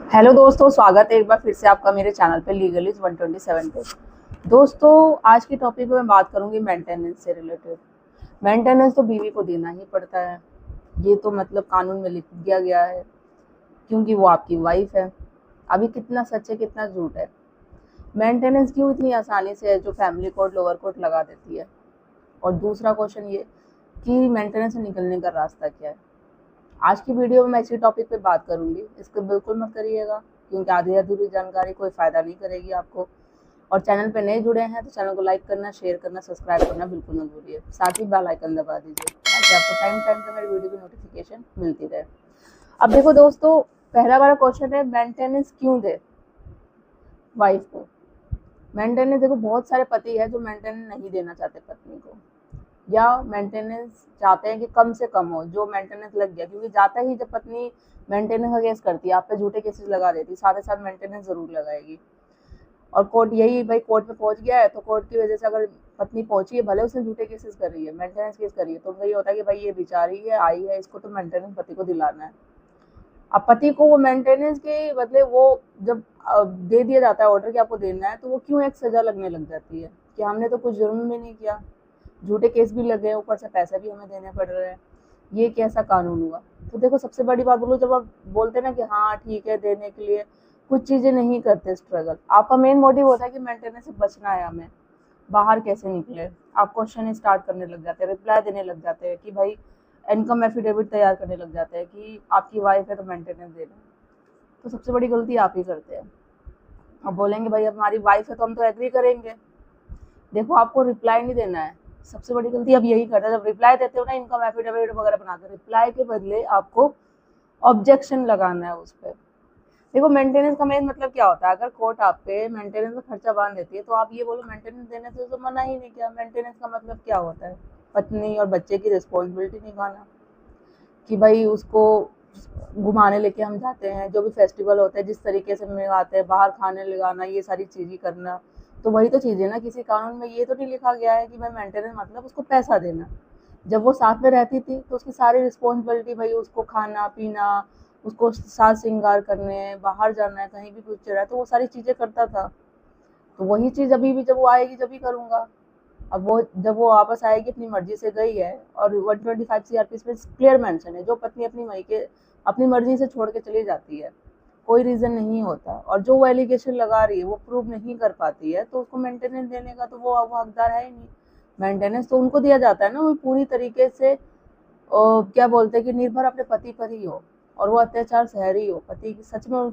Hello दोस्तों, स्वागत है एक बार फिर से आपका मेरे चैनल पे लीगलिस्ट 127 पे। दोस्तों, आज की टॉपिक पे मैं बात करूंगी मेंटेनेंस से रिलेटेड। मेंटेनेंस तो बीवी को देना ही पड़ता है, ये तो मतलब कानून में लिख दिया गया है, क्योंकि वो आपकी वाइफ है। अभी कितना सच है कितना झूठ है। मेंटेनेंस क्यों इतनी आसानी से है जो फैमिली कोर्ट लोअर कोर्ट लगा देती है। और दूसरा क्वेश्चन ये कि मेंटेनेंस से निकलने का रास्ता क्या है। आज की वीडियो में मैं इसी टॉपिक पे बात करूंगी, इसको बिल्कुल मत करिएगा, क्योंकि आधी अधूरी जानकारी कोई फ़ायदा नहीं करेगी आपको। और चैनल पे नए जुड़े हैं तो चैनल को लाइक करना, शेयर करना, सब्सक्राइब करना बिल्कुल मत भूलिए। साथ ही बेल आइकन दबा दीजिए ताकि आपको टाइम टाइम पे मेरी वीडियो की नोटिफिकेशन मिलती रहे। अब देखो दोस्तों, पहला वाला क्वेश्चन है मेंटेनेंस क्यों दे वाइफ को। मेंटेनेंस देखो, बहुत सारे पति है जो मेंटेनेंस नहीं देना चाहते पत्नी को, या मेंटेनेंस चाहते हैं कि कम से कम हो, जो मेंटेनेंस लग गया, क्योंकि जाता ही जब पत्नी मेंटेनेंस का केस करती है आप पे झूठे केसेस लगा देती है, साथ ही साथ मेंटेनेंस जरूर लगाएगी। और कोर्ट यही भाई, कोर्ट में पहुंच गया है तो कोर्ट की वजह से अगर पत्नी पहुंची है, भले उसने झूठे केसेस कर रही है, मेंटेनेंस केस करी है, तो उनका ये होता है कि भाई ये बेचारी है, आई है, इसको तो मेंटेनेंस पति को दिलाना है। अब पति को वो मेंटेनेंस के बदले वो जब दे दिया जाता है ऑर्डर कि आपको देना है, तो वो क्यों एक सजा लगने लग जाती है कि हमने तो कुछ जुर्म भी नहीं किया, झूठे केस भी लगे, ऊपर से पैसे भी हमें देने पड़ रहे हैं, ये कैसा कानून हुआ। तो देखो, सबसे बड़ी बात बोलो, जब आप बोलते ना कि हाँ ठीक है देने के लिए, कुछ चीजें नहीं करते स्ट्रगल, आपका मेन मोटिव होता है कि मेंटेनेंस से बचना है, हमें बाहर कैसे निकले। आप क्वेश्चन स्टार्ट करने लग जाते हैं, रिप्लाई देने लग जाते हैं कि भाई इनकम एफिडेविट तैयार करने लग जाते हैं कि आपकी वाइफ है तो मेंटेनेंस देना। तो सबसे बड़ी गलती आप ही करते हैं। अब बोलेंगे भाई अब हमारी वाइफ है तो हम तो एग्री करेंगे। देखो, आपको रिप्लाई नहीं देना है, सबसे बड़ी गलती अब यही करता है। जब रिप्लाई देते हो ना इनकम एफिडेविट वगैरह बनाकर, रिप्लाई के बदले आपको ऑब्जेक्शन लगाना है उस पर। देखो, मेंटेनेंस का मेन मतलब क्या होता है, अगर कोर्ट आप पे मेंटेनेंस का खर्चा बांध देती है तो आप ये बोलो मेंटेनेंस देने से तो मना ही नहीं किया। मेंटेनेंस का मतलब क्या होता है, पत्नी और बच्चे की रिस्पॉन्सिबिलिटी निभाना, कि भाई उसको घुमाने लेके हम जाते हैं, जो भी फेस्टिवल होता है जिस तरीके से मनाते हैं, बाहर खाने लगाना, ये सारी चीज़ें करना। तो वही तो चीज़ है ना, किसी कानून में ये तो नहीं लिखा गया है कि भाई मेंटेनेंस मतलब उसको पैसा देना। जब वो साथ में रहती थी तो उसकी सारी रिस्पॉन्सिबिलिटी, भाई उसको खाना पीना, उसको साज श्रृंगार करने, बाहर जाना है, कहीं भी कुछ रहा है तो वो सारी चीज़ें करता था। तो वही चीज़ अभी भी जब वो आएगी जब भी करूँगा। अब वो जब वो वापस आएगी, अपनी मर्जी से गई है, और 125 सीआरपीसी में क्लियर मेंशन है, जो पत्नी अपनी मई के अपनी मर्जी से छोड़ के चली जाती है, कोई रीजन नहीं होता, और जो वो एलिगेशन लगा रही है वो प्रूव नहीं कर पाती है, तो उसको मेंटेनेंस देने का तो वो हकदार है ही नहीं। मेंटेनेंस तो उनको दिया जाता है ना, वो पूरी तरीके से क्या बोलते हैं कि निर्भर अपने पति पर ही हो, और वो अत्याचार सह रही हो, पति की सच में